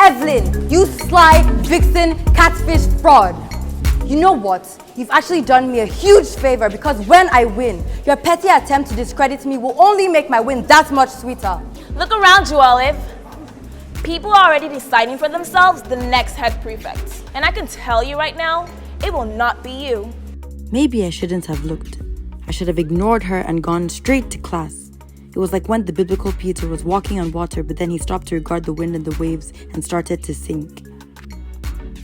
Evelyn, you sly, vixen, catfish fraud. You know what? You've actually done me a huge favor because when I win, your petty attempt to discredit me will only make my win that much sweeter. Look around you, Olive. People are already deciding for themselves the next head prefect. And I can tell you right now, it will not be you. Maybe I shouldn't have looked. I should have ignored her and gone straight to class. It was like when the biblical Peter was walking on water, but then he stopped to regard the wind and the waves and started to sink.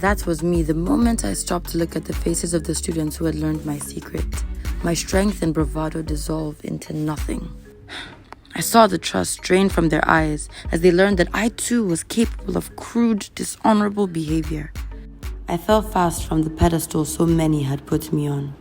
That was me the moment I stopped to look at the faces of the students who had learned my secret. My strength and bravado dissolved into nothing. I saw the trust drain from their eyes as they learned that I too was capable of crude, dishonorable behavior. I fell fast from the pedestal so many had put me on.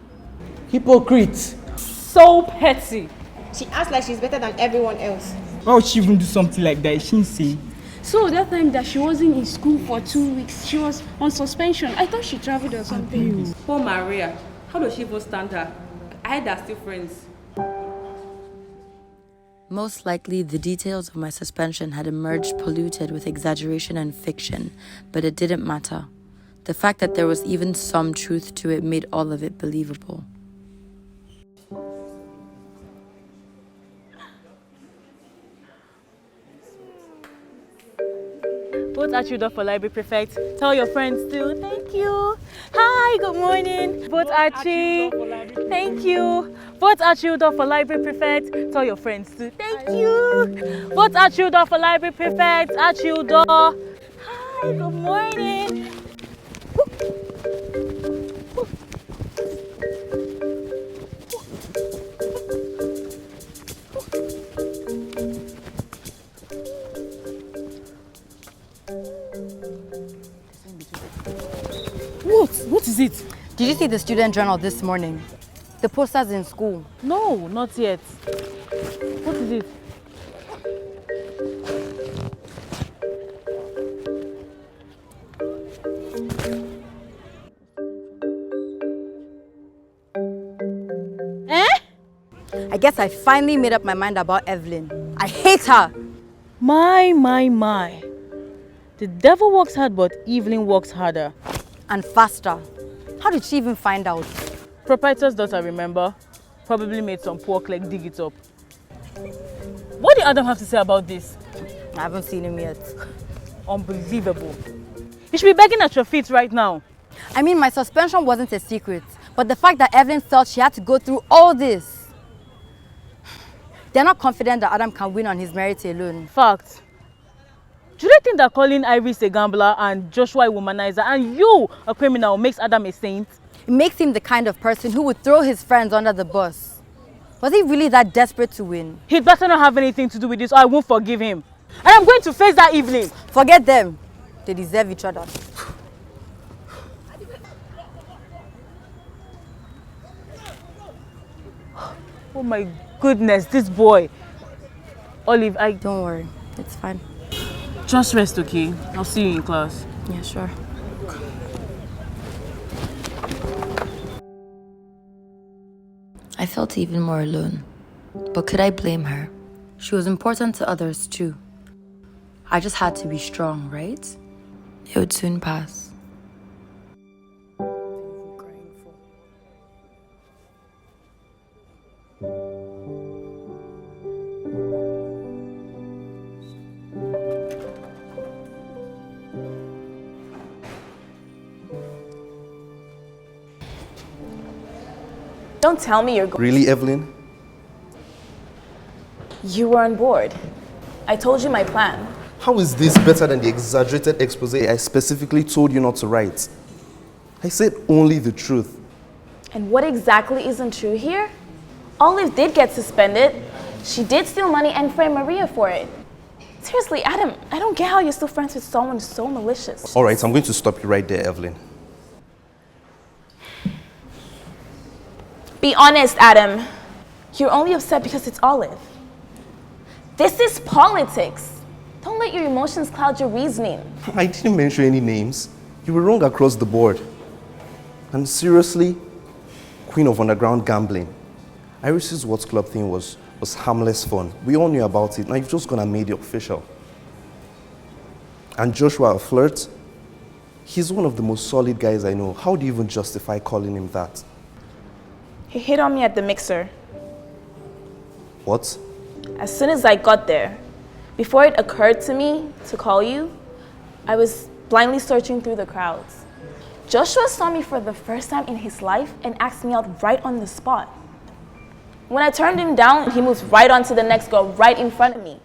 Hypocrite. So petty. She acts like she's better than everyone else. Why would she even do something like that? She didn't say. So that time that she wasn't in school for 2 weeks, she was on suspension. I thought she traveled or something. Poor Maria. How does she even stand her? I heard they're still friends. Most likely, the details of my suspension had emerged polluted with exaggeration and fiction, but it didn't matter. The fact that there was even some truth to it made all of it believable. Vote Archie for library prefect. Tell your friends too. Thank you. Hi, good morning. Vote Archie. Thank you. Vote Archie for library prefect. Tell your friends too. Thank you. Vote Archie for library prefect. Archie. Hi, good morning. What is it? Did you see the student journal this morning? The posters in school. No, not yet. What is it? I guess I finally made up my mind about Evelyn. I hate her. My. The devil works hard, but Evelyn works harder. And faster. How did she even find out? Proprietor's daughter, remember? Probably made some poor clerk dig it up. What did Adam have to say about this? I haven't seen him yet. Unbelievable. He should be begging at your feet right now. I mean, my suspension wasn't a secret, but the fact that Evelyn felt she had to go through all this. They're not confident that Adam can win on his merit alone. Fact. Do they think that calling Iris a gambler and Joshua a womanizer and you a criminal makes Adam a saint? It makes him the kind of person who would throw his friends under the bus. Was he really that desperate to win? He'd better not have anything to do with this or I won't forgive him. And I'm going to face that Evelyn. Forget them. They deserve each other. Oh my goodness, this boy. Olive, Don't worry, it's fine. Just rest, okay? I'll see you in class. Yeah, sure. I felt even more alone. But could I blame her? She was important to others too. I just had to be strong, right? It would soon pass. Don't tell me you're going. Really, Evelyn? You were on board. I told you my plan. How is this better than the exaggerated expose I specifically told you not to write? I said only the truth. And what exactly isn't true here? Olive did get suspended. She did steal money and frame Maria for it. Seriously, Adam, I don't get how you're still friends with someone so malicious. All right, I'm going to stop you right there, Evelyn. Be honest, Adam. You're only upset because it's Olive. This is politics. Don't let your emotions cloud your reasoning. I didn't mention any names. You were wrong across the board. And seriously, Queen of Underground Gambling. Iris's Watts Club thing was harmless fun. We all knew about it. Now you've just gone and made it official. And Joshua, a flirt? He's one of the most solid guys I know. How do you even justify calling him that? He hit on me at the mixer. What? As soon as I got there, before it occurred to me to call you, I was blindly searching through the crowds. Joshua saw me for the first time in his life and asked me out right on the spot. When I turned him down, he moves right on to the next girl right in front of me.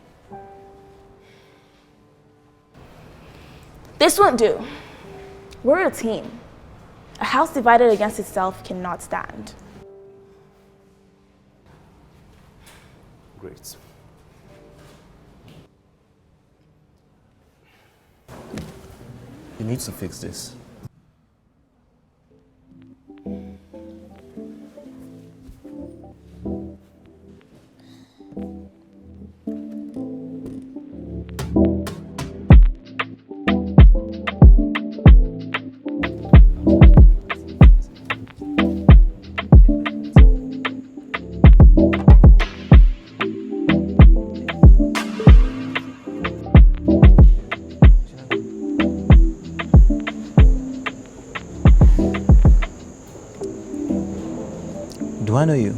This won't do. We're a team. A house divided against itself cannot stand. Great. You need to fix this. Do I know you?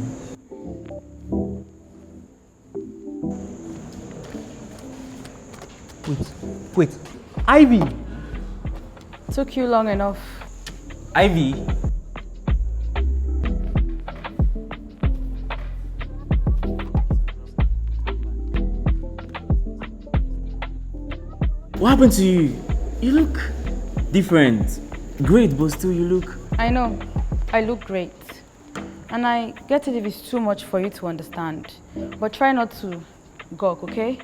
Wait. Ivy! Took you long enough. Ivy? What happened to you? You look different. Great, but still you look... I know. I look great. And I get it if it's too much for you to understand. But try not to gawk, okay?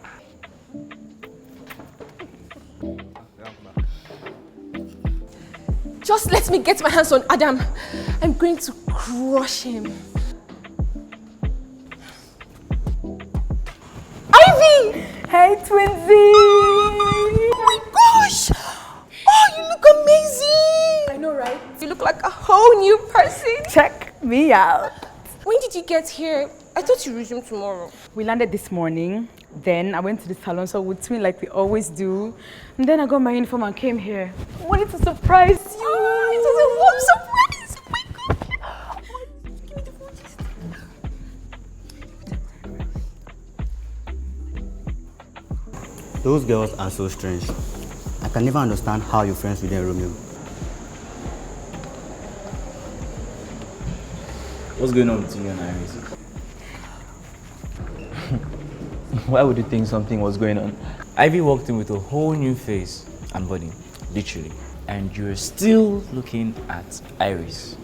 Just let me get my hands on Adam. I'm going to crush him. Ivy! Hey, Twinsy! Oh my gosh! Oh, you look amazing! I know, right? You look like a whole new person. Check me out. When did you get here? I thought you resumed tomorrow. We landed this morning. Then I went to the salon, so we twin like we always do. And then I got my uniform and came here. I wanted to surprise you. Oh, it was a warm surprise. Oh my gosh. Give me the phone. Those girls are so strange. I can never understand how you're friends with them, Romeo. What's going on between you and Iris? Why would you think something was going on? Ivy walked in with a whole new face and body, literally. And you're still looking at Iris.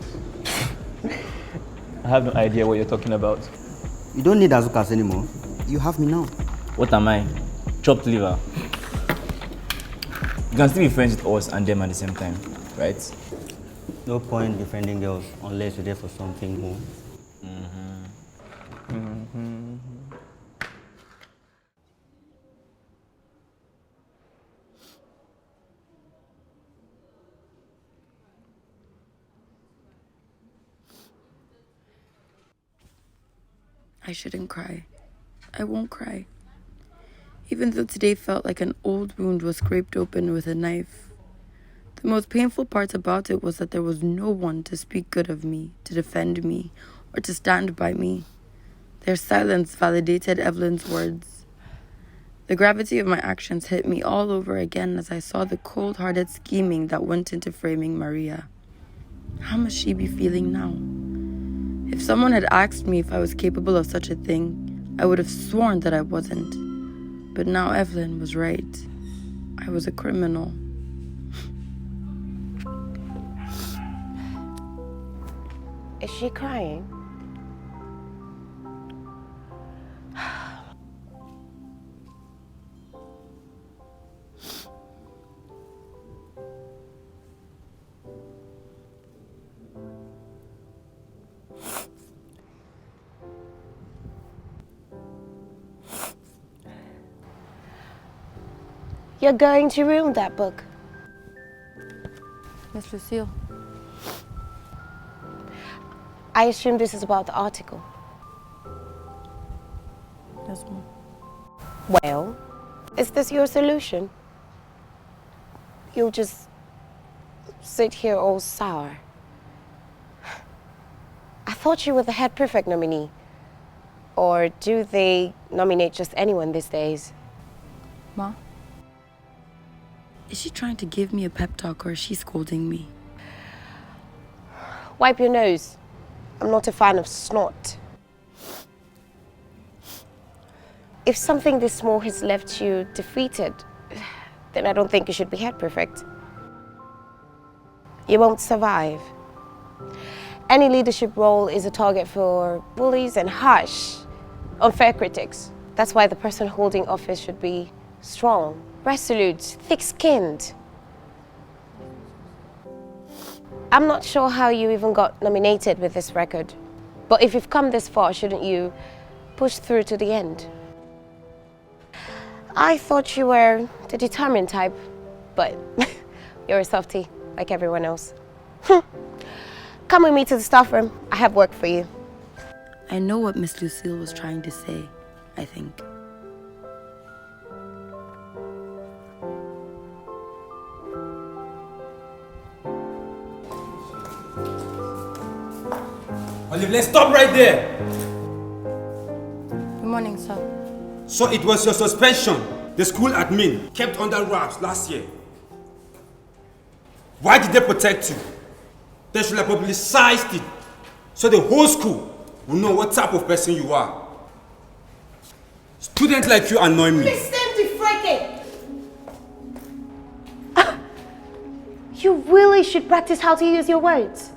I have no idea what you're talking about. You don't need Azukas anymore. You have me now. What am I? Chopped liver. You can still be friends with us and them at the same time, right? No point befriending girls unless you're there for something more. I shouldn't cry. I won't cry. Even though today felt like an old wound was scraped open with a knife. The most painful part about it was that there was no one to speak good of me, to defend me, or to stand by me. Their silence validated Evelyn's words. The gravity of my actions hit me all over again as I saw the cold-hearted scheming that went into framing Maria. How must she be feeling now? If someone had asked me if I was capable of such a thing, I would have sworn that I wasn't. But now Evelyn was right. I was a criminal. Is she crying? You're going to ruin that book. Miss Lucille. I assume this is about the article. Yes, Mom. Well, is this your solution? You'll just sit here all sour. I thought you were the head prefect nominee. Or do they nominate just anyone these days? Ma? Is she trying to give me a pep talk or is she scolding me? Wipe your nose. I'm not a fan of snot. If something this small has left you defeated, then I don't think you should be head prefect. You won't survive. Any leadership role is a target for bullies and harsh, unfair critics. That's why the person holding office should be strong, resolute, thick-skinned. I'm not sure how you even got nominated with this record, but if you've come this far, shouldn't you push through to the end? I thought you were the determined type, but you're a softie, like everyone else. Come with me to the staff room. I have work for you. I know what Miss Lucille was trying to say, I think. Olive, let's stop right there. Good morning, sir. So it was your suspension the school admin kept under wraps last year. Why did they protect you? They should have publicized it so the whole school will know what type of person you are. Students like you annoy me. Listen to freaking! You really should practice how to use your words.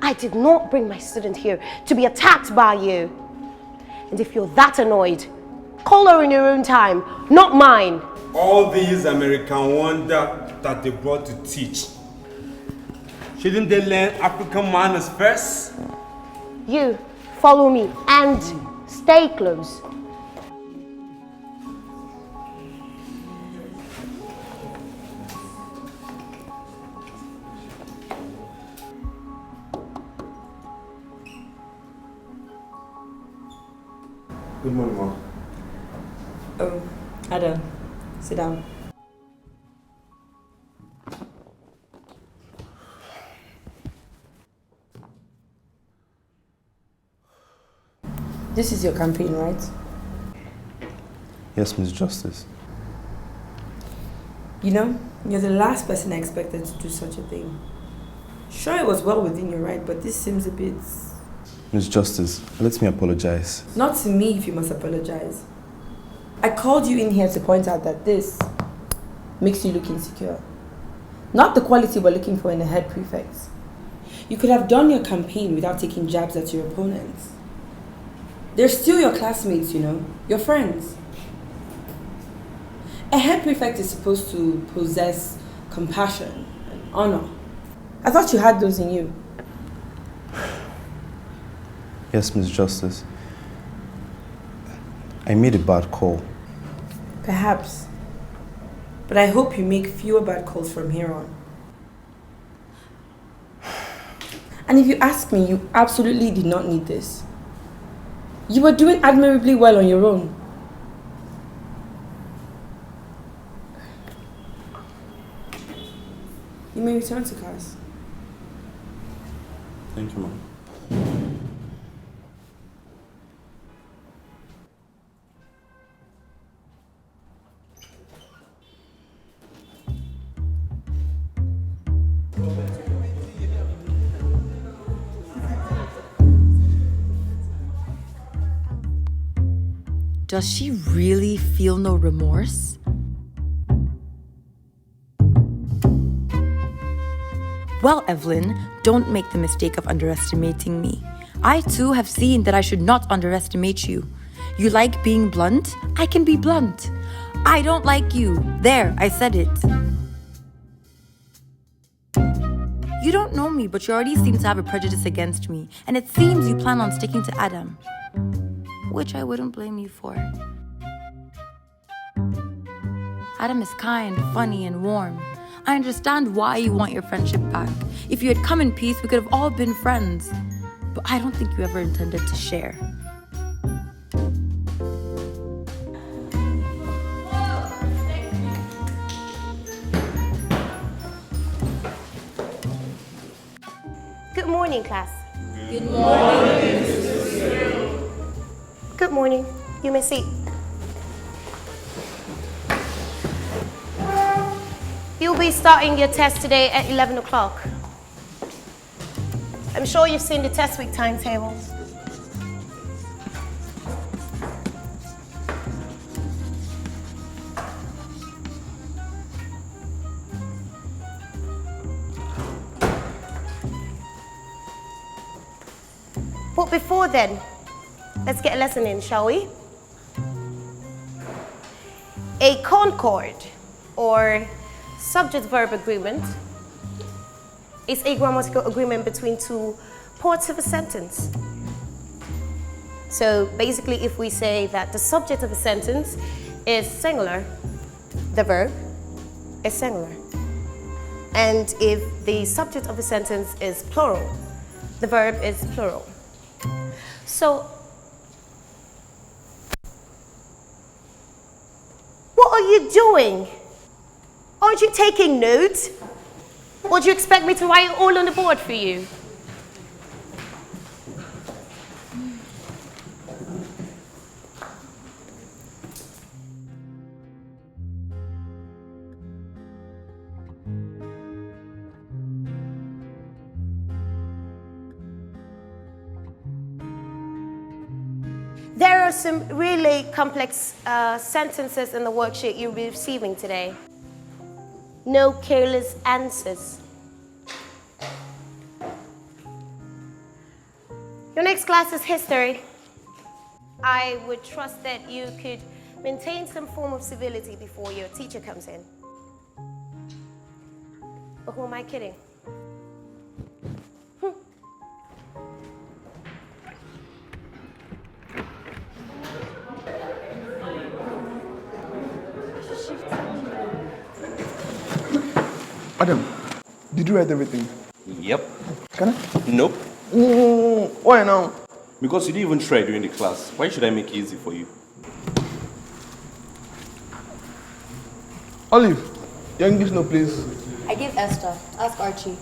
I did not bring my student here to be attacked by you. And if you're that annoyed, call her in your own time, not mine. All these American wonder that they brought to teach. Shouldn't they learn African manners first? You, follow me and stay close. Good morning, Mom. Oh, Adam, sit down. This is your campaign, right? Yes, Miss Justice. You know, you're the last person I expected to do such a thing. Sure, it was well within your right, but this seems a bit... Miss Justice, let me apologize. Not to me if you must apologize. I called you in here to point out that this makes you look insecure. Not the quality we're looking for in a head prefect. You could have done your campaign without taking jabs at your opponents. They're still your classmates, you know, your friends. A head prefect is supposed to possess compassion and honor. I thought you had those in you. Yes, Miss Justice. I made a bad call. Perhaps. But I hope you make fewer bad calls from here on. And if you ask me, you absolutely did not need this. You were doing admirably well on your own. You may return to class. Thank you, Mom. Does she really feel no remorse? Well, Evelyn, don't make the mistake of underestimating me. I too have seen that I should not underestimate you. You like being blunt? I can be blunt. I don't like you. There, I said it. You don't know me, but you already seem to have a prejudice against me, and it seems you plan on sticking to Adam, which I wouldn't blame you for. Adam is kind, funny, and warm. I understand why you want your friendship back. If you had come in peace, we could have all been friends. But I don't think you ever intended to share. Good morning, class. Good morning, Lucille. Good morning. You may sit. You'll be starting your test today at 11 o'clock. I'm sure you've seen the test week timetable. But before then, let's get a lesson in, shall we? A concord, or subject-verb agreement, is a grammatical agreement between two parts of a sentence. So basically, if we say that the subject of a sentence is singular, the verb is singular. And if the subject of a sentence is plural, the verb is plural. So, what are you doing? Aren't you taking notes? Or do you expect me to write it all on the board for you? There are some really complex sentences in the worksheet you'll be receiving today. No careless answers. Your next class is history. I would trust that you could maintain some form of civility before your teacher comes in. But who am I kidding? Adam, did you write everything? Yep. Can I? Nope. Why now? Because you didn't even try during the class. Why should I make it easy for you? Olive, your English note, please. I gave Esther. Ask Archie.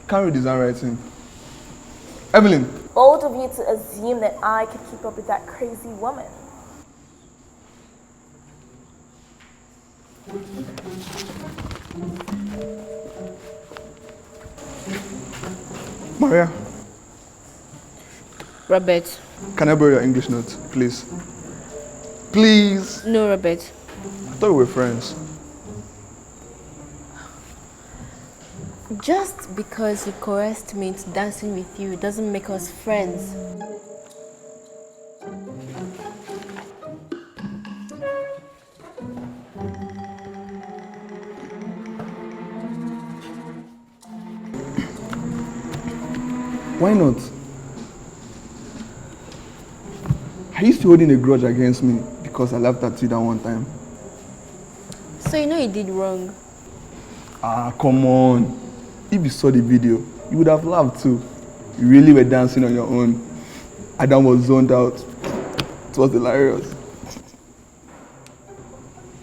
Can't read his handwriting. Evelyn. Bold of you to assume that I could keep up with that crazy woman. Maria. Robert. Can I borrow your English note, please? Please. No, Robert. I thought we were friends. Just because you coerced me into dancing with you doesn't make us friends. Why not? Are you still holding a grudge against me because I laughed at you that one time? So you know you did wrong. Ah, come on. If you saw the video, you would have laughed too. You really were dancing on your own. Adam was zoned out. It was hilarious.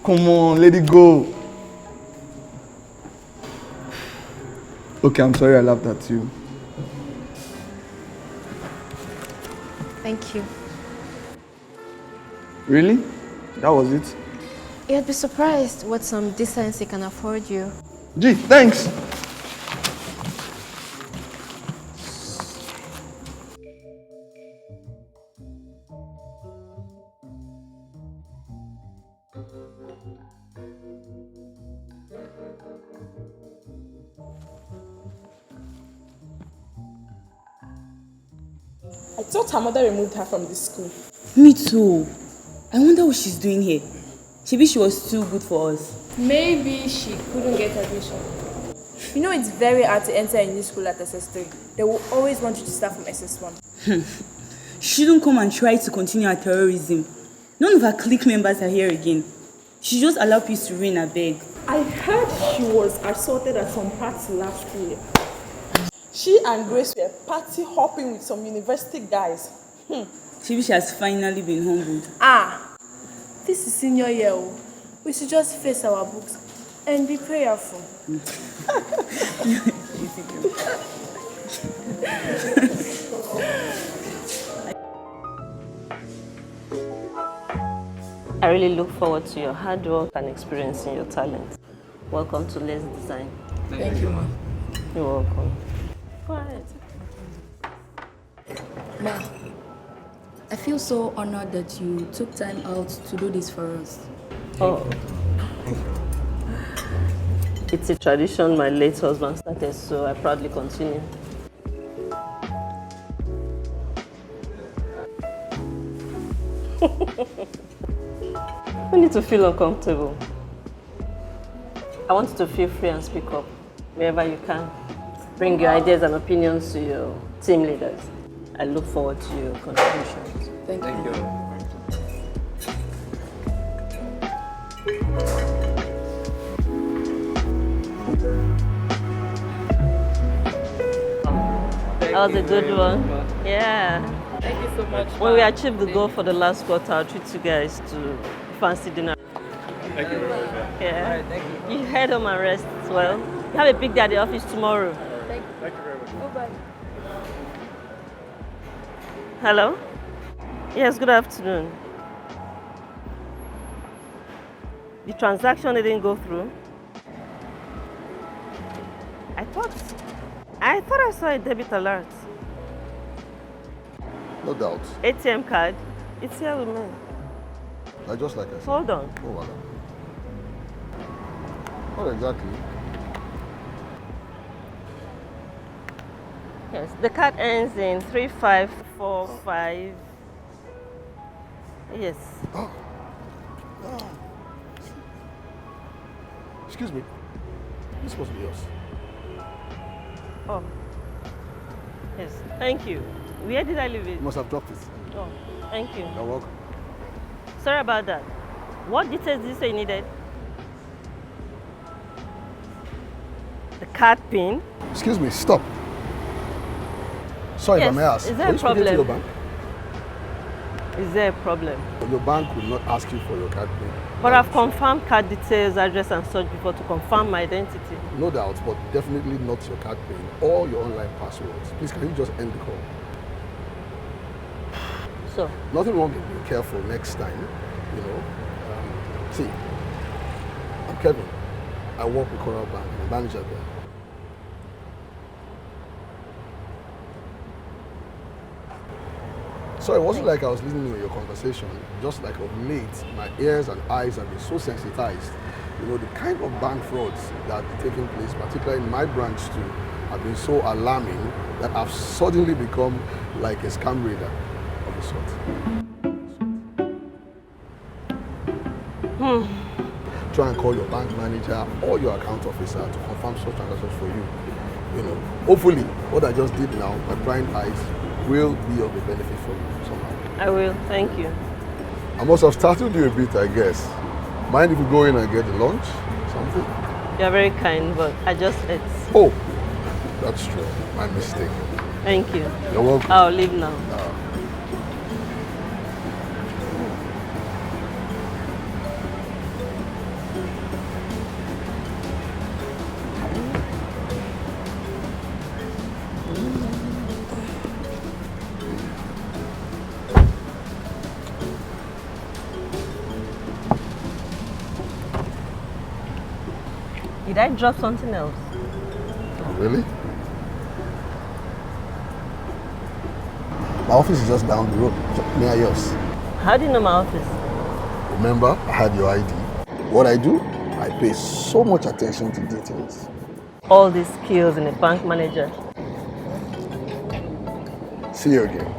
Come on, let it go. Okay, I'm sorry I laughed at you. Thank you. Really? That was it? You'd be surprised what some decency can afford you. Gee, thanks. thought her mother removed her from the school. Me too. I wonder what she's doing here. Maybe she was too good for us. Maybe she couldn't get admission. You know it's very hard to enter a new school at SS3. They will always want you to start from SS1. She shouldn't come and try to continue her terrorism. None of her clique members are here again. She just allowed peace to reign, I beg. I heard she was assaulted at some party last year. She and Grace were party hopping with some university guys. Maybe she has finally been humbled. This is senior year. We should just face our books and be prayerful. I really look forward to your hard work and experiencing your talent. Welcome to Let's Design. Thank you, Ma. You're welcome. Go ahead. Ma, I feel so honored that you took time out to do this for us. Oh. It's a tradition my late husband started, so I proudly continue. You need to feel uncomfortable. I want you to feel free and speak up wherever you can. Bring your ideas and opinions to your team leaders. I look forward to your contributions. Thank you. That was a good one. Yeah. Thank you so much. When we achieve the goal for the last quarter, I'll treat you guys to fancy dinner. Thank you very much. Yeah. All right, thank you. You head home and rest as well. You have a big day at the office tomorrow. Thank you very much. Bye-bye. Hello? Yes, good afternoon. The transaction didn't go through. I thought I saw a debit alert. No doubt. ATM card. It's here with me. Just like I said. Hold on. Oh, wow. What exactly? Yes, the card ends in 3545. Yes. Oh. Excuse me. This is supposed to be yours. Oh. Yes, thank you. Where did I leave it? You must have dropped it. Oh, thank you. You're welcome. Sorry about that. What details did you say you needed? The card pin? Excuse me, stop. Sorry if I may ask. Is there Are a you speaking to your problem? bank? Is there a problem? Your bank will not ask you for your card pin. But I've confirmed card details, address and such before to confirm my identity. No doubt, but definitely not your card pin or your online passwords. Please, can you just end the call? So? Nothing wrong with being careful next time, you know. See, I'm Kevin. I work with Coral Bank. I'm a manager there. So it wasn't like I was listening to your conversation, just like of late, my ears and eyes have been so sensitized. You know, the kind of bank frauds that are taking place, particularly in my branch too, have been so alarming that I've suddenly become like a scam radar of a sort. Try and call your bank manager or your account officer to confirm such transactions for you. You know, hopefully what I just did now, my blind eyes, will be of a benefit for you somehow. I will, thank you. I must have startled you a bit, I guess. Mind if you go in and get the lunch? Something? You're very kind, but I just ate. Oh, that's true. My mistake. Thank you. You're welcome. I'll leave now. Did I drop something else? Really? My office is just down the road, near yours. How do you know my office? Remember, I had your ID. What I do, I pay so much attention to details. All these skills in a bank manager. See you again.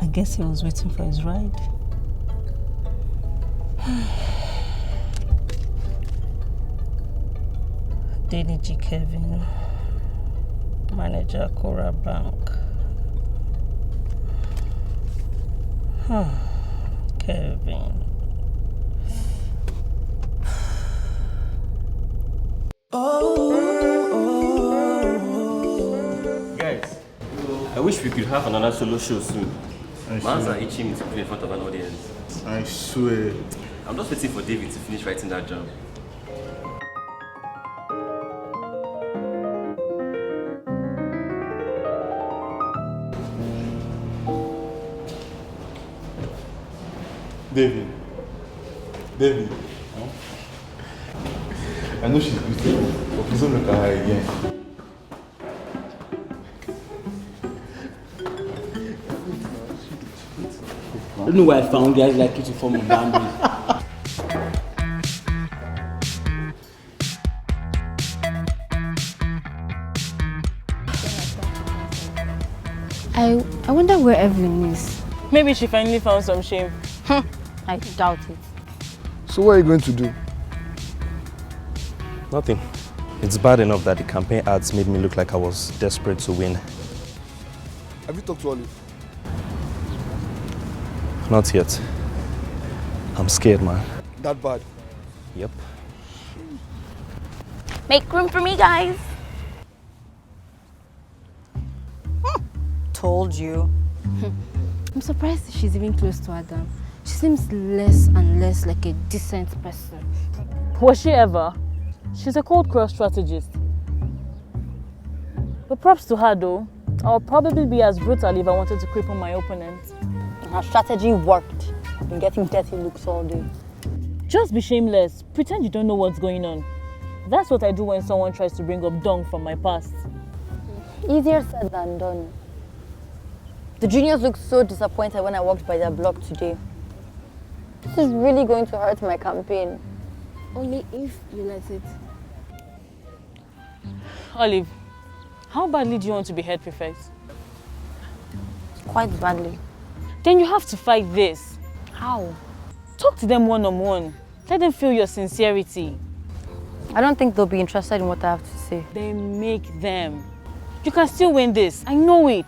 I guess he was waiting for his ride. Danny G. Kevin, manager Cora Bank. Kevin. Guys, I wish we could have another solo show soon. Mans are itching me to play in front of an audience. I swear. I'm just waiting for David to finish writing that jam. David. David. Huh? I know she's beautiful, but please don't look at her again. I don't know why I found guys like you to form a boundary. I wonder where Evelyn is. Maybe she finally found some shame. I doubt it. So what are you going to do? Nothing. It's bad enough that the campaign ads made me look like I was desperate to win. Have you talked to Olive? Not yet. I'm scared, man. That bad? Yep. Make room for me, guys. Told you. I'm surprised she's even close to Adam. She seems less and less like a decent person. Was she ever? She's a cold cross strategist. But props to her though. I'll probably be as brutal if I wanted to cripple my opponent. Her strategy worked. I've been getting dirty looks all day. Just be shameless. Pretend you don't know what's going on. That's what I do when someone tries to bring up dung from my past. Easier said than done. The juniors looked so disappointed when I walked by their block today. This is really going to hurt my campaign. Only if you let it. Olive, how badly do you want to be head prefect? Quite badly. Then you have to fight this. How? Talk to them one-on-one. Let them feel your sincerity. I don't think they'll be interested in what I have to say. Then make them. You can still win this. I know it.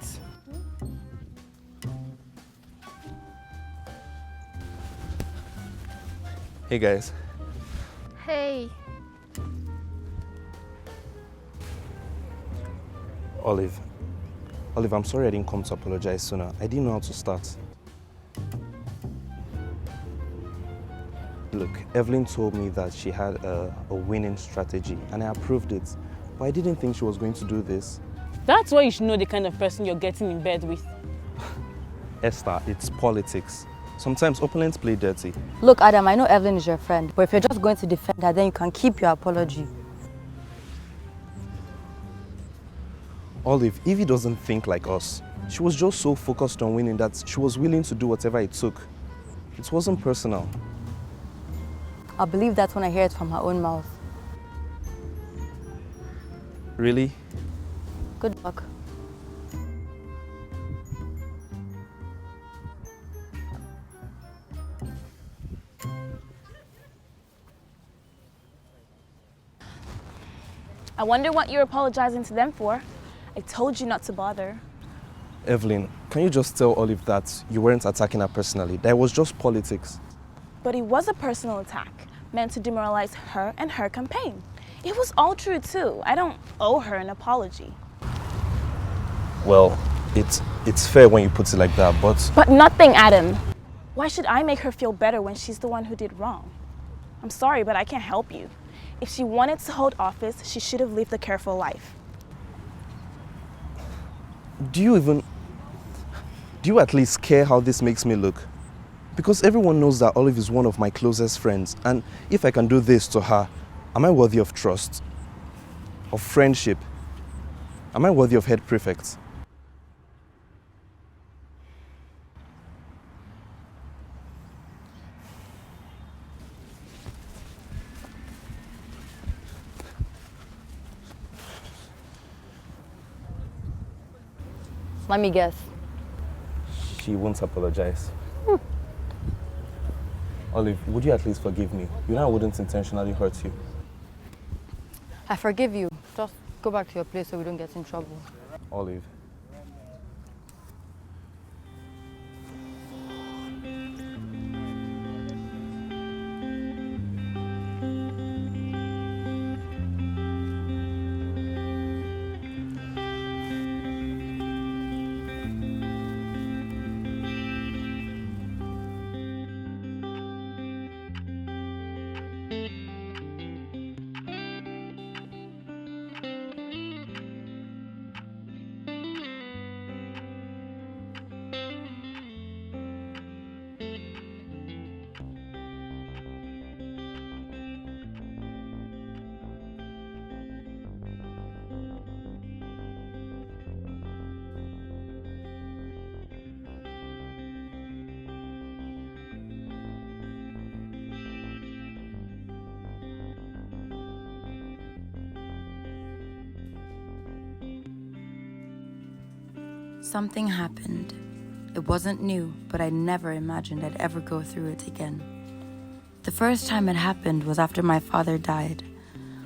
Hey guys. Hey. Olive, I'm sorry I didn't come to apologize sooner. I didn't know how to start. Look, Evelyn told me that she had a winning strategy and I approved it. But I didn't think she was going to do this. That's why you should know the kind of person you're getting in bed with. Esther, it's politics. Sometimes opponents play dirty. Look, Adam, I know Evelyn is your friend, but if you're just going to defend her, then you can keep your apology. Olive, Evie doesn't think like us. She was just so focused on winning that she was willing to do whatever it took. It wasn't personal. I'll believe that when I hear it from her own mouth. Really? Good luck. I wonder what you're apologizing to them for. I told you not to bother. Evelyn, can you just tell Olive that you weren't attacking her personally? That was just politics. But it was a personal attack, meant to demoralize her and her campaign. It was all true too. I don't owe her an apology. Well, it's fair when you put it like that, but... But nothing, Adam. Why should I make her feel better when she's the one who did wrong? I'm sorry, but I can't help you. If she wanted to hold office, she should have lived a careful life. Do you at least care how this makes me look? Because everyone knows that Olive is one of my closest friends, and if I can do this to her, am I worthy of trust? Of friendship? Am I worthy of head prefect? Let me guess. she won't apologize. Olive, would you at least forgive me? You know I wouldn't intentionally hurt you. I forgive you. Just go back to your place so we don't get in trouble. Olive. Something happened. It wasn't new, but I never imagined I'd ever go through it again. The first time it happened was after my father died.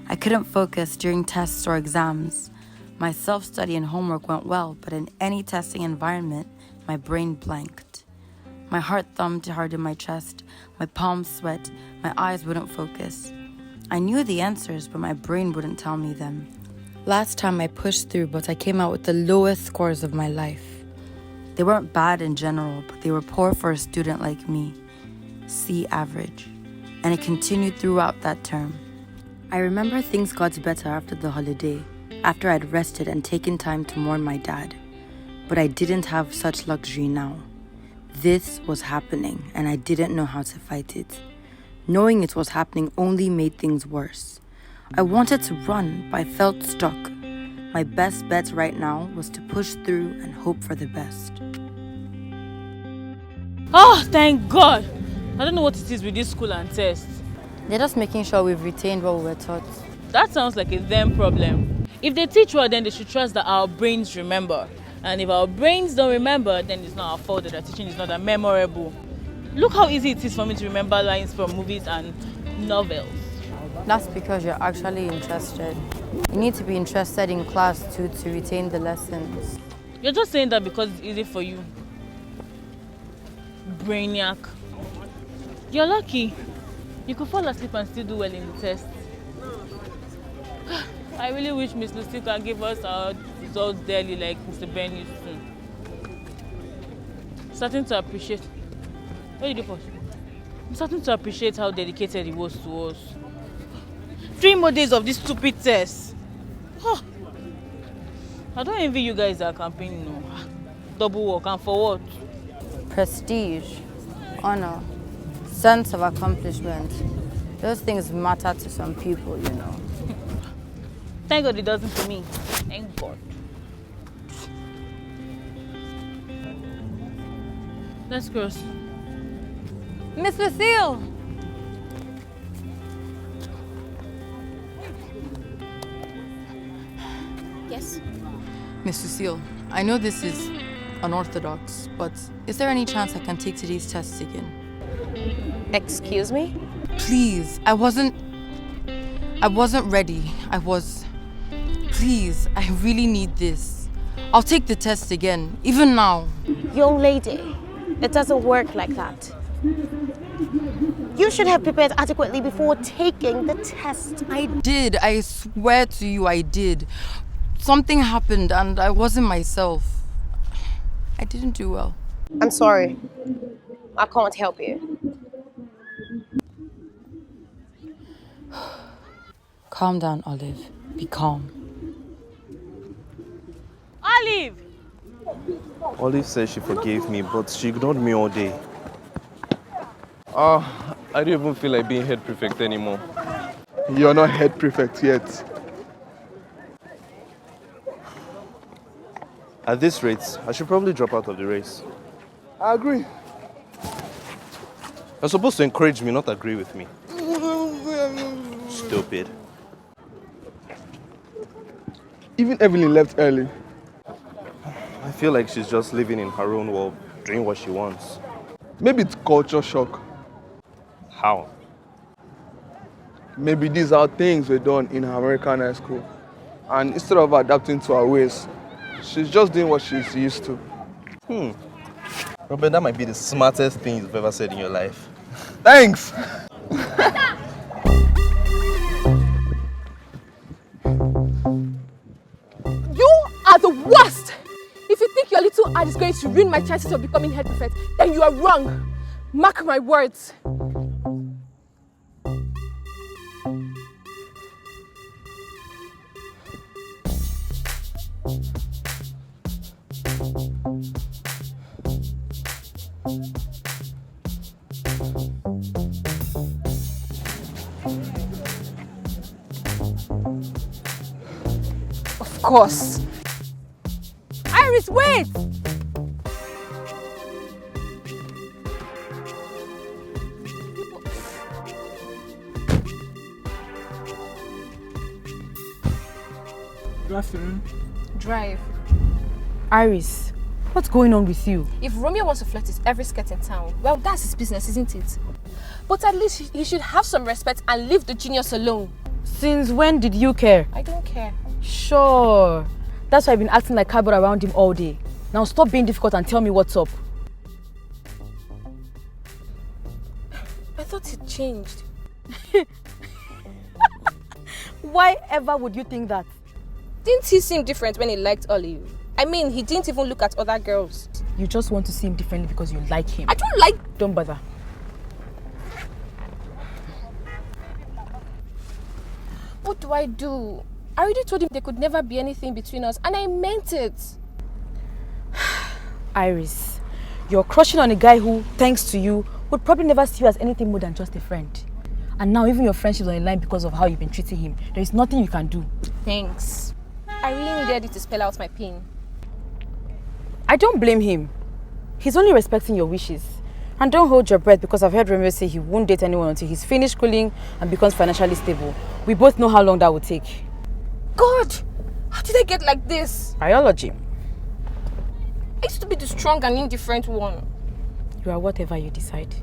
I couldn't focus during tests or exams. My self-study and homework went well, but in any testing environment, my brain blanked. My heart thumped hard in my chest, my palms sweat, my eyes wouldn't focus. I knew the answers, but my brain wouldn't tell me them. Last time I pushed through, but I came out with the lowest scores of my life. They weren't bad in general, but they were poor for a student like me. C average. And it continued throughout that term. I remember things got better after the holiday, after I'd rested and taken time to mourn my dad. But I didn't have such luxury now. This was happening, and I didn't know how to fight it. Knowing it was happening only made things worse. I wanted to run, but I felt stuck. My best bet right now was to push through and hope for the best. Oh, thank God! I don't know what it is with this school and tests. They're just making sure we've retained what we were taught. That sounds like a them problem. If they teach well, then they should trust that our brains remember. And if our brains don't remember, then it's not our fault that the teaching is not that memorable. Look how easy it is for me to remember lines from movies and novels. That's because you're actually interested. You need to be interested in class too to retain the lessons. You're just saying that because it's easy for you. Brainiac. You're lucky. You could fall asleep and still do well in the test. I really wish Miss Lucille can give us our results daily like Mr. Ben used to. Starting to appreciate. What did you do first? I'm starting to appreciate how dedicated he was to us. 3 more days of this stupid test. Oh. I don't envy you guys that are campaigning. No. Double work, and for what? Prestige, honor, sense of accomplishment. Those things matter to some people, you know. Thank God it doesn't for me. Thank God. Let's cross. Miss Lucille! Yes? Miss Lucille, I know this is unorthodox, but is there any chance I can take today's tests again? Excuse me? Please, I wasn't ready. Please, I really need this. I'll take the test again, even now. Young lady, it doesn't work like that. You should have prepared adequately before taking the test. I did, I swear to you I did. Something happened and I wasn't myself. I didn't do well. I'm sorry. I can't help you. Calm down, Olive. Be calm. Olive! Olive said she forgave me, but she ignored me all day. I don't even feel like being head prefect anymore. You're not head prefect yet. At this rate, I should probably drop out of the race. I agree. You're supposed to encourage me, not agree with me. Stupid. Even Evelyn left early. I feel like she's just living in her own world. doing what she wants. Maybe it's culture shock. How? Maybe these are things were done in her American high school. And instead of adapting to her ways, she's just doing what she's used to. Robert, that might be the smartest thing you've ever said in your life. Thanks! You are the worst! If you think your little ad is going to ruin my chances of becoming head prefect, then you are wrong. Mark my words. Of course. Iris, wait! Good afternoon. Drive. Iris, what's going on with you? If Romeo wants to flirt with every skirt in town, well, that's his business, isn't it? But at least he should have some respect and leave the genius alone. Since when did you care? I don't care. Sure. That's why I've been acting like cardboard around him all day. Now stop being difficult and tell me what's up. I thought it changed. Why ever would you think that? Didn't he seem different when he liked Olive? I mean, he didn't even look at other girls. You just want to see him differently because you like him. I don't like... Don't bother. What do I do? I already told him there could never be anything between us, and I meant it. Iris, you're crushing on a guy who, thanks to you, would probably never see you as anything more than just a friend. And now even your friendship's on the line because of how you've been treating him. There is nothing you can do. Thanks. I really needed it to spell out my pain. I don't blame him. He's only respecting your wishes. And don't hold your breath because I've heard Romeo say he won't date anyone until he's finished schooling and becomes financially stable. We both know how long that will take. God! How did I get like this? Biology. I used to be the strong and indifferent one. You are whatever you decide.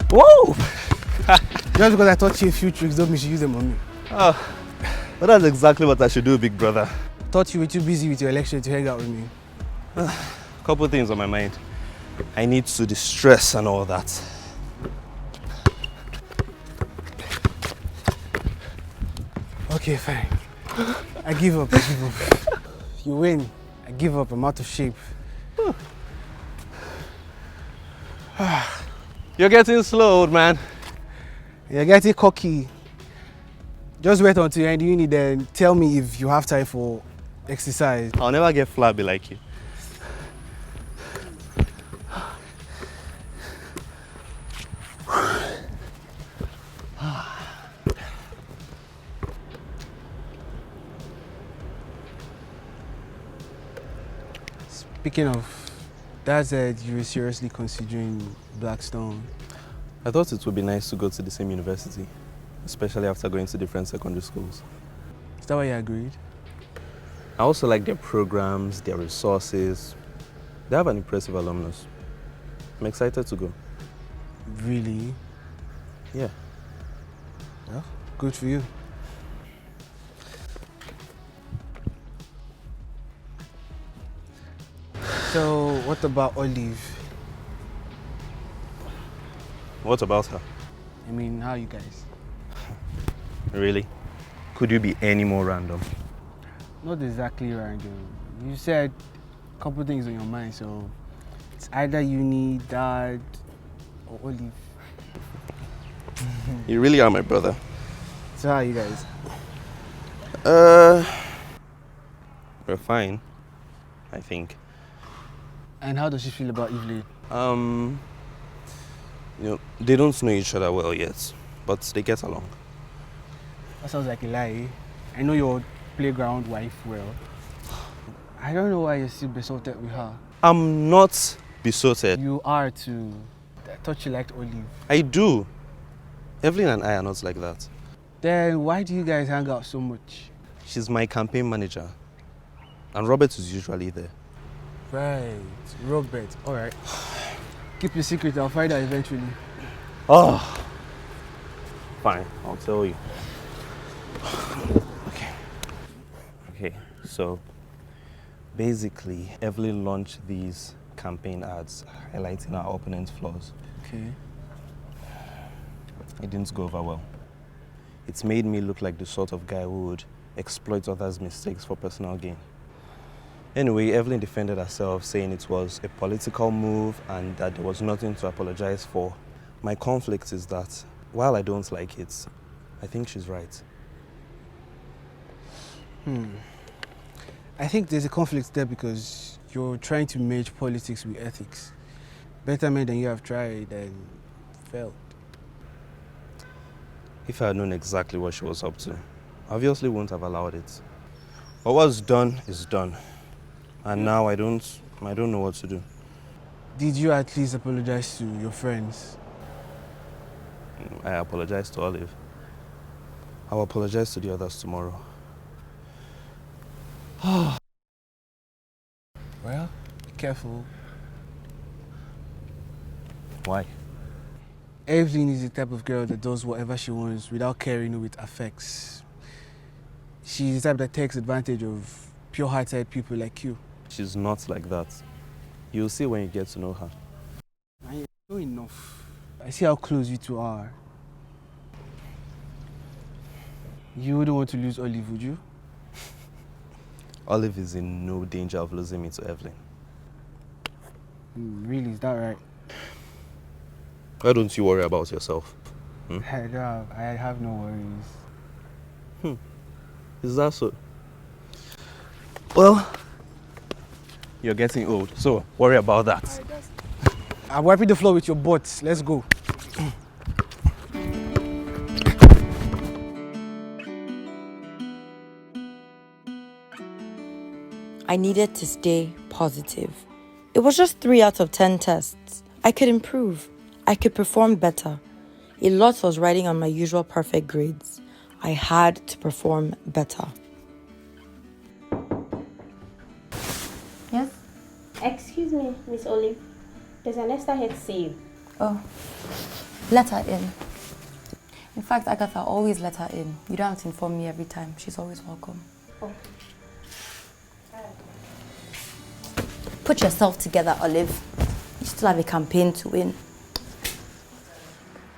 Whoa! Just because I taught you a few tricks, don't mean you should use them on me. Oh, but that's exactly what I should do, big brother. Thought you were too busy with your lecture to hang out with me. Couple of things on my mind. I need to distress and all that. Okay, fine. I give up. You win. I give up. I'm out of shape. You're getting slow, old man. You're getting cocky. Just wait until you end uni, then tell me if you have time for exercise. I'll never get flabby like you. Speaking of, Dad said you were seriously considering Blackstone. I thought it would be nice to go to the same university, especially after going to different secondary schools. Is that why you agreed? I also like their programs, their resources. They have an impressive alumnus. I'm excited to go. Really? Yeah. Well, good for you. So, what about Olive? What about her? I mean, how are you guys? Really? Could you be any more random? Not exactly random. You said a couple things on your mind, so it's either uni, Dad, or Olive. You really are my brother. So how are you guys? We're fine, I think. And how does she feel about Evelyn? You know, they don't know each other well yet, but they get along. That sounds like a lie. I know your playground wife well. I don't know why you're still besotted with her. I'm not besotted. You are too. I thought you liked Olive. I do. Evelyn and I are not like that. Then why do you guys hang out so much? She's my campaign manager. And Robert is usually there. Right. Robert. Alright. Keep your secret, I'll find out eventually. Oh. Fine, I'll tell you. Okay, so basically, Evelyn launched these campaign ads highlighting our opponent's flaws. Okay. It didn't go over well. It's made me look like the sort of guy who would exploit others' mistakes for personal gain. Anyway, Evelyn defended herself, saying it was a political move and that there was nothing to apologize for. My conflict is that, while I don't like it, I think she's right. I think there's a conflict there because you're trying to merge politics with ethics. Better men than you have tried and failed. If I had known exactly what she was up to, I obviously wouldn't have allowed it. But what's done is done. And now I don't know what to do. Did you at least apologize to your friends? I apologize to Olive. I'll apologize to the others tomorrow. Well, be careful. Why? Evelyn is the type of girl that does whatever she wants without caring who it affects. She's the type that takes advantage of pure-hearted people like you. She's not like that. You'll see when you get to know her. I know enough. I see how close you two are. You wouldn't want to lose Olive, would you? Olive is in no danger of losing me to Evelyn. Really, is that right? Why don't you worry about yourself? I have no worries. Is that so? Well, you're getting old, so worry about that. I'm wiping the floor with your butt. Let's go. I needed to stay positive. It was just 3 out of 10 tests. I could improve. I could perform better. A lot was riding on my usual perfect grades. I had to perform better. Yes? Excuse me, Miss Olive. There's an Esther here to see you. Oh, let her in. In fact, Agatha, always let her in. You don't have to inform me every time. She's always welcome. Oh. Put yourself together, Olive. You still have a campaign to win.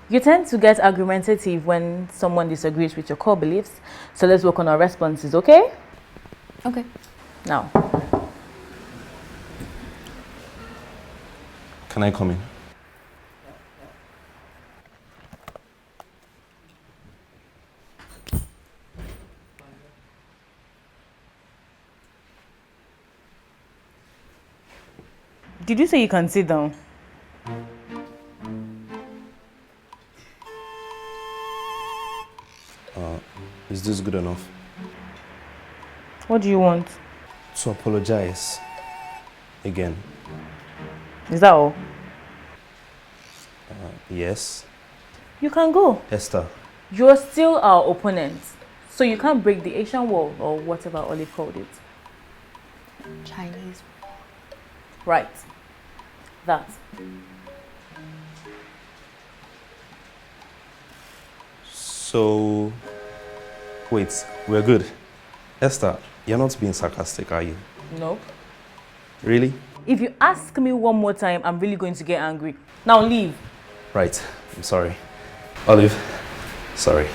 You tend to get argumentative when someone disagrees with your core beliefs, so let's work on our responses, okay? Okay. Now. Can I come in? Did you say you can sit down? Is this good enough? What do you want? To apologize again. Is that all? Yes. You can go. Esther. You're still our opponent, so you can't break the Asian wall or whatever Olive called it. Chinese. Right. That. So, wait, we're good. Esther, you're not being sarcastic, are you? Nope. Really? If you ask me one more time, I'm really going to get angry. Now leave. Right, I'm sorry. Olive, sorry.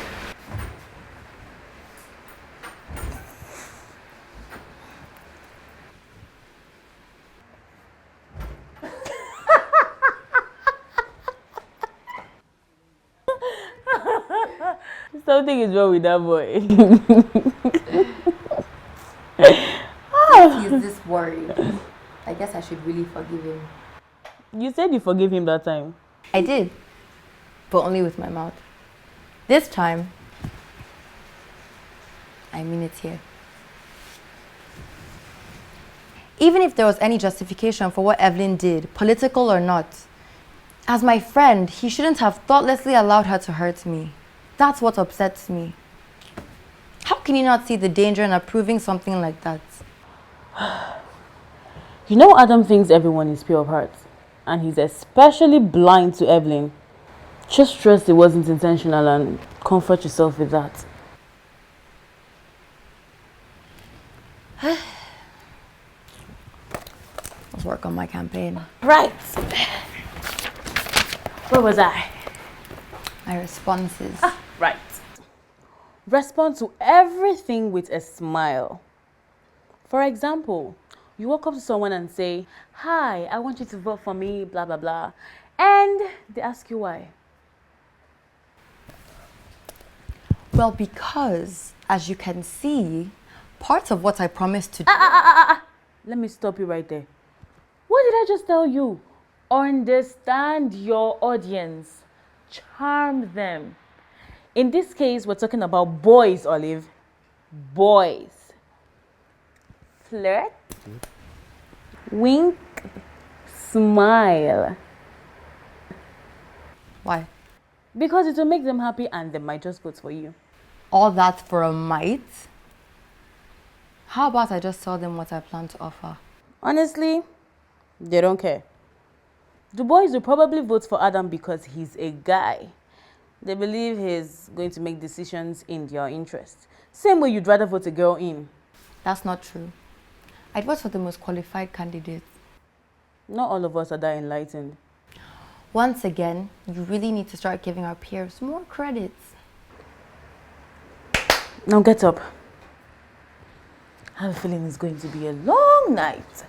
Something is wrong with that boy. He's this worried. I guess I should really forgive him. You said you forgave him that time. I did, but only with my mouth. This time, I mean it here. Even if there was any justification for what Evelyn did, political or not, as my friend, he shouldn't have thoughtlessly allowed her to hurt me. That's what upsets me. How can you not see the danger in approving something like that? You know Adam thinks everyone is pure of heart, and he's especially blind to Evelyn. Just trust it wasn't intentional and comfort yourself with that. Let's work on my campaign. Right. Where was I? My responses. Right. Respond to everything with a smile. For example, you walk up to someone and say, "Hi, I want you to vote for me, blah, blah, blah." And they ask you why. Well, because, as you can see, parts of what I promised to do... Let me stop you right there. What did I just tell you? Understand your audience. Charm them. In this case, we're talking about boys, Olive. Boys. Flirt. Wink. Smile. Why? Because it will make them happy and they might just vote for you. All that for a mite? How about I just tell them what I plan to offer? Honestly, they don't care. The boys will probably vote for Adam because he's a guy. They believe he's going to make decisions in their interest. Same way you'd rather vote a girl in. That's not true. I'd vote for the most qualified candidate. Not all of us are that enlightened. Once again, you really need to start giving our peers more credits. Now get up. I have a feeling it's going to be a long night.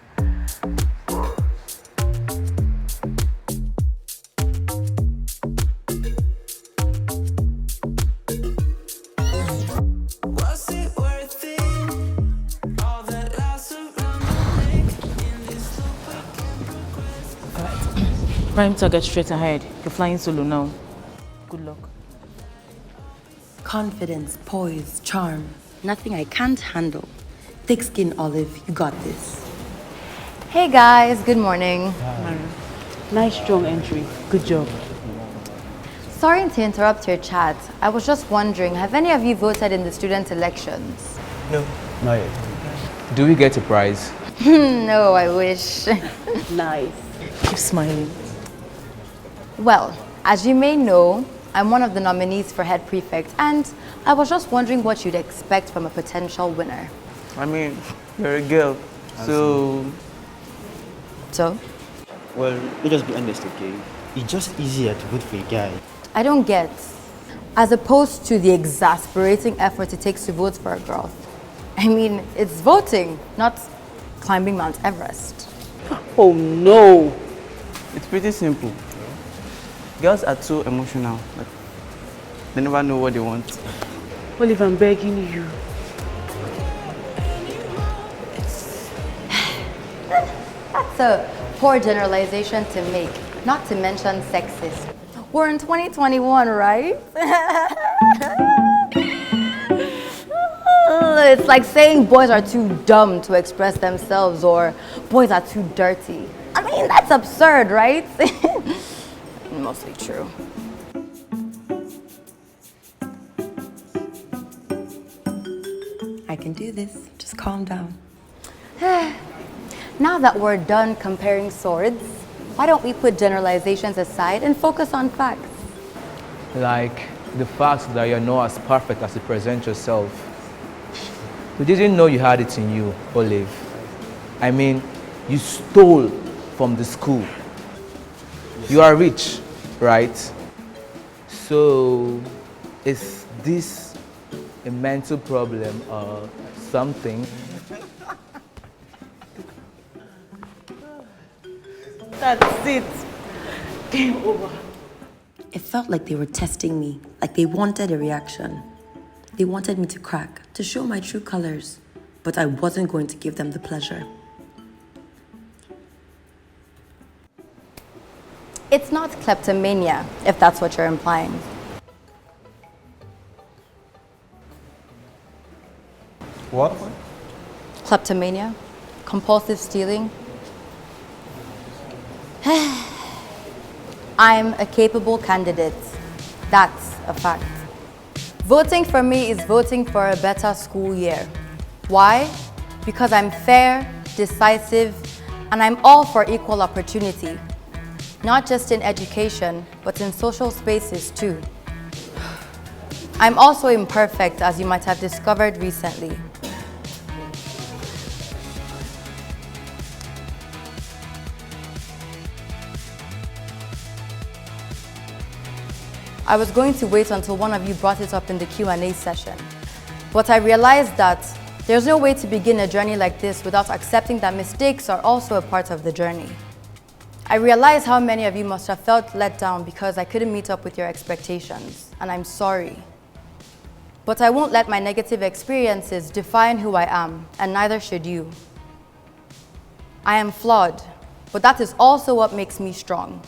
Prime target straight ahead. You're flying solo now. Good luck. Confidence, poise, charm. Nothing I can't handle. Thick skin, Olive. You got this. Hey guys, good morning. Nice strong entry. Good job. Sorry to interrupt your chat. I was just wondering, have any of you voted in the student elections? No, not yet. Do we get a prize? No, I wish. Nice. Keep smiling. Well, as you may know, I'm one of the nominees for head prefect, and I was just wondering what you'd expect from a potential winner. I mean, you're a girl, so... So? Well, let's just be honest, okay? It's just easier to vote for a guy. I don't get, as opposed to the exasperating effort it takes to vote for a girl. I mean, it's voting, not climbing Mount Everest. Oh no! It's pretty simple. Girls are too emotional. Like, they never know what they want. Olive, I'm begging you. That's a poor generalization to make, not to mention sexist. We're in 2021, right? It's like saying boys are too dumb to express themselves or boys are too dirty. I mean, that's absurd, right? Mostly true. I can do this. Just calm down. Now that we're done comparing swords, why don't we put generalizations aside and focus on facts? Like the fact that you're not as perfect as you present yourself. You didn't know you had it in you, Olive. I mean, you stole from the school. You are rich, right? So, is this a mental problem or something? That's it. Game over. It felt like they were testing me, like they wanted a reaction. They wanted me to crack, to show my true colors, but I wasn't going to give them the pleasure. It's not kleptomania, if that's what you're implying. What? Kleptomania? compulsive stealing. I'm a capable candidate. That's a fact. Voting for me is voting for a better school year. Why? Because I'm fair, decisive, and I'm all for equal opportunity. Not just in education, but in social spaces too. I'm also imperfect, as you might have discovered recently. I was going to wait until one of you brought it up in the Q&A session, but I realized that there's no way to begin a journey like this without accepting that mistakes are also a part of the journey. I realize how many of you must have felt let down because I couldn't meet up with your expectations, and I'm sorry. But I won't let my negative experiences define who I am, and neither should you. I am flawed, but that is also what makes me strong.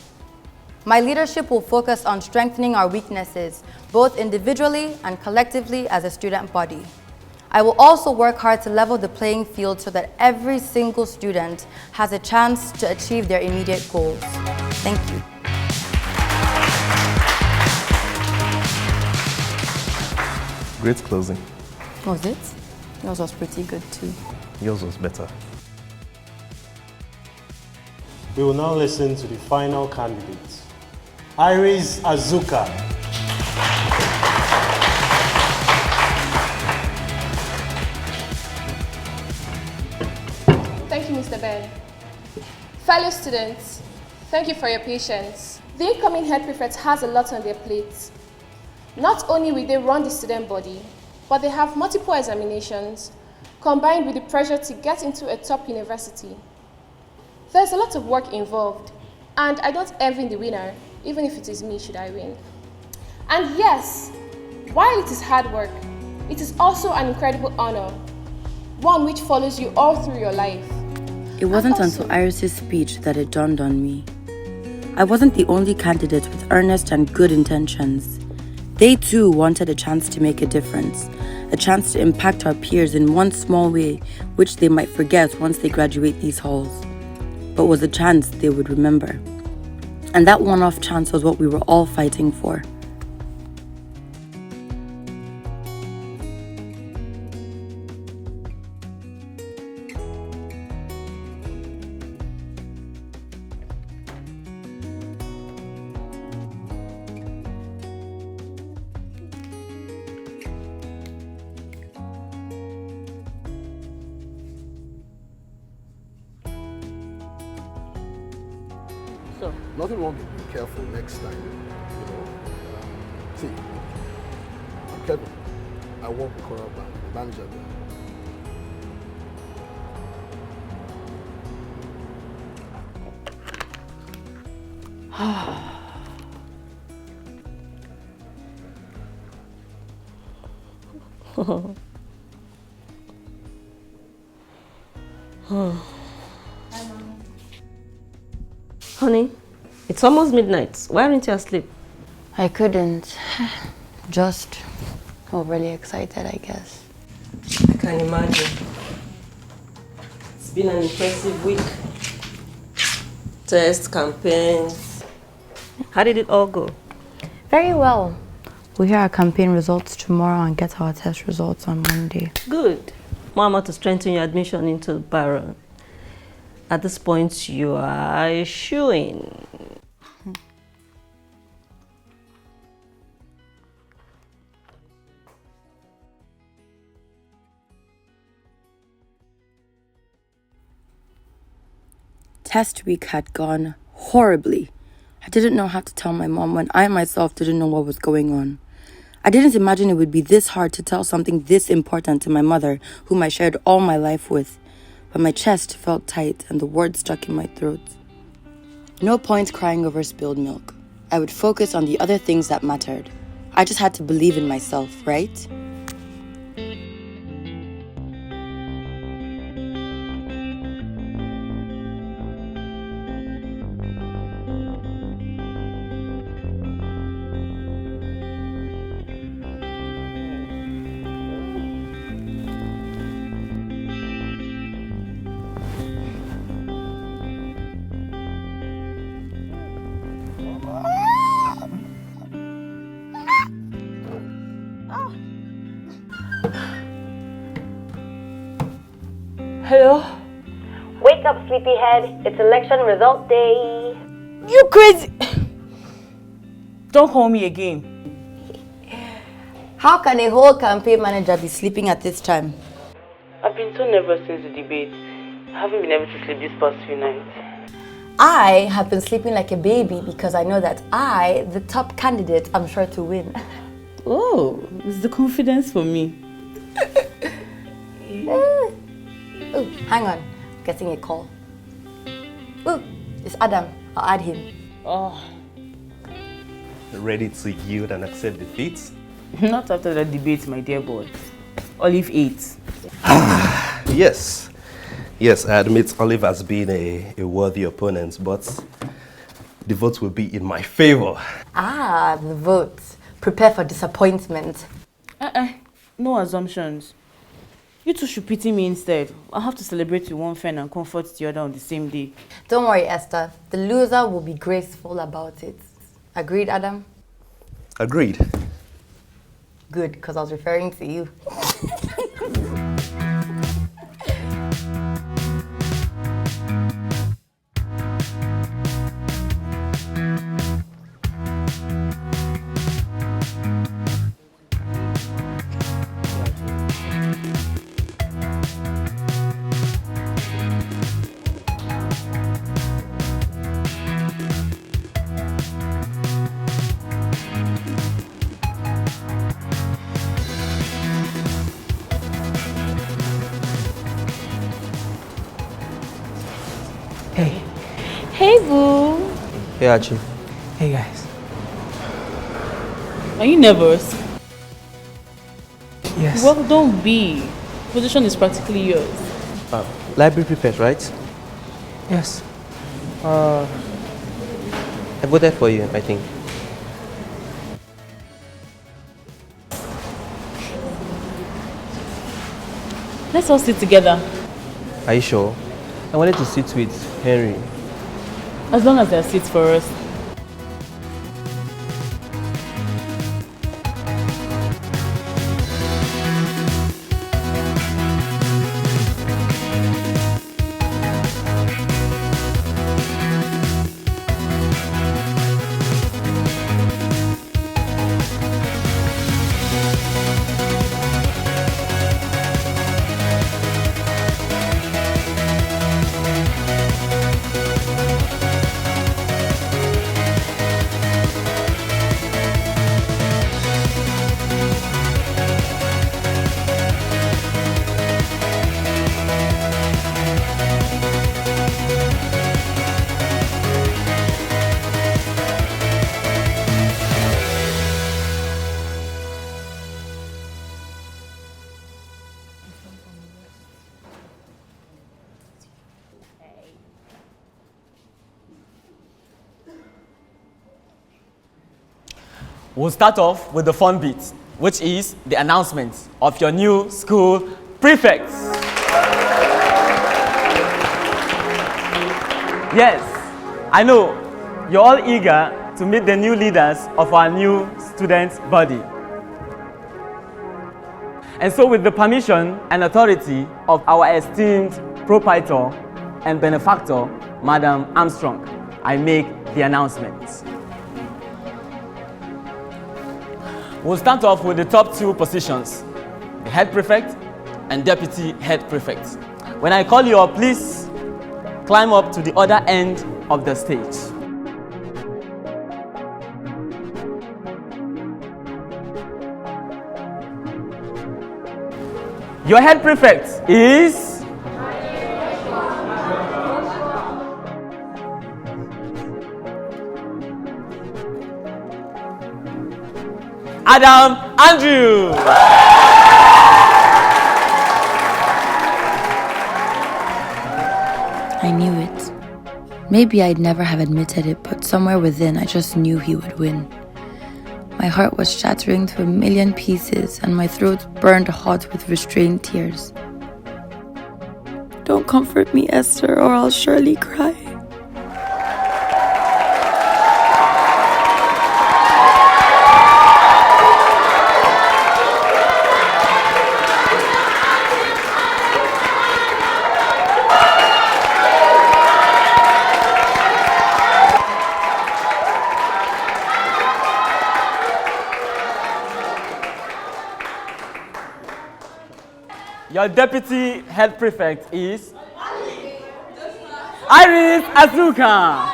My leadership will focus on strengthening our weaknesses, both individually and collectively as a student body. I will also work hard to level the playing field so that every single student has a chance to achieve their immediate goals. Thank you. Great closing. Was it? Yours was pretty good too. Yours was better. We will now listen to the final candidate, Iris Azuka. Thank you, Mr. Ben. Fellow students, thank you for your patience. The incoming head prefect has a lot on their plates. Not only will they run the student body, but they have multiple examinations, combined with the pressure to get into a top university. There's a lot of work involved, and I don't envy the winner, even if it is me should I win. And yes, while it is hard work, it is also an incredible honor, one which follows you all through your life. It wasn't until Iris's speech that it dawned on me. I wasn't the only candidate with earnest and good intentions. They too wanted a chance to make a difference, a chance to impact our peers in one small way, which they might forget once they graduate these halls, but was a chance they would remember. And that one-off chance was what we were all fighting for. So, nothing wrong with being careful next time, see, I'm Kevin. I work with Coral Bank, the manager there. Honey, it's almost midnight. Why aren't you asleep? I couldn't. Just overly excited, I guess. I can imagine. It's been an impressive week. Test, campaigns. How did it all go? Very well. We'll hear our campaign results tomorrow and get our test results on Monday. Good. Mama, to strengthen your admission into Baron. At this point, you are shooing. Test week had gone horribly. I didn't know how to tell my mom when I myself didn't know what was going on. I didn't imagine it would be this hard to tell something this important to my mother, whom I shared all my life with. But my chest felt tight and the words stuck in my throat. No point crying over spilled milk. I would focus on the other things that mattered. I just had to believe in myself, right? Hello? Wake up, sleepyhead. It's election result day. You crazy! Don't call me again. How can a whole campaign manager be sleeping at this time? I've been so nervous since the debate. I haven't been able to sleep these past few nights. I have been sleeping like a baby because I know that I, the top candidate, am sure to win. Oh, it's the confidence for me. Oh, hang on. I'm getting a call. Oh, it's Adam. I'll add him. Oh. Ready to yield and accept defeat? Not after that debate, my dear boy. Olive ate. Yes. Yes, I admit Olive has been a worthy opponent, but the vote will be in my favor. Ah, the vote. Prepare for disappointment. No assumptions. You two should pity me instead. I'll have to celebrate with one friend and comfort the other on the same day. Don't worry, Esther. The loser will be graceful about it. Agreed, Adam? Agreed. Good, because I was referring to you. Hey. Hey, boo. Hey, Archie. Hey, guys. Are you nervous? Yes. Well, don't be. Position is practically yours. Library prefect, right? Yes. I voted for you, I think. Let's all sit together. Are you sure? I wanted to sit with Henry. As long as there are seats for us. We'll start off with the fun bit, which is the announcement of your new school prefects. Yes, I know you're all eager to meet the new leaders of our new student body. And so with the permission and authority of our esteemed proprietor and benefactor, Madam Armstrong, I make the announcement. We'll start off with the top two positions, the head prefect and deputy head prefect. When I call you up, please climb up to the other end of the stage. Your head prefect is Adam Andrew. I knew it. Maybe I'd never have admitted it, but somewhere within I just knew he would win. My heart was shattering to a million pieces and my throat burned hot with restrained tears. Don't comfort me, Esther, or I'll surely cry. Your deputy head prefect is Iris Azuka.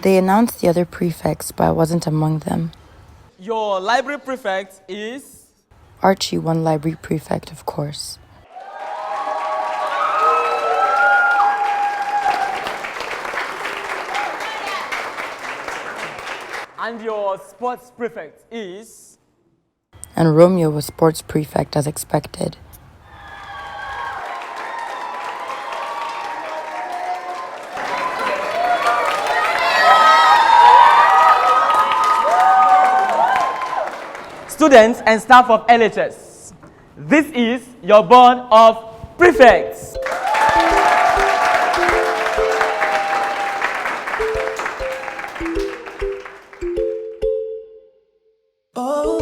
They announced the other prefects, but I wasn't among them. Your library prefect is Archie won library prefect, of course. And your sports prefect is And Romeo was sports prefect as expected. Students and staff of LHS, this is your board of prefects. Oh.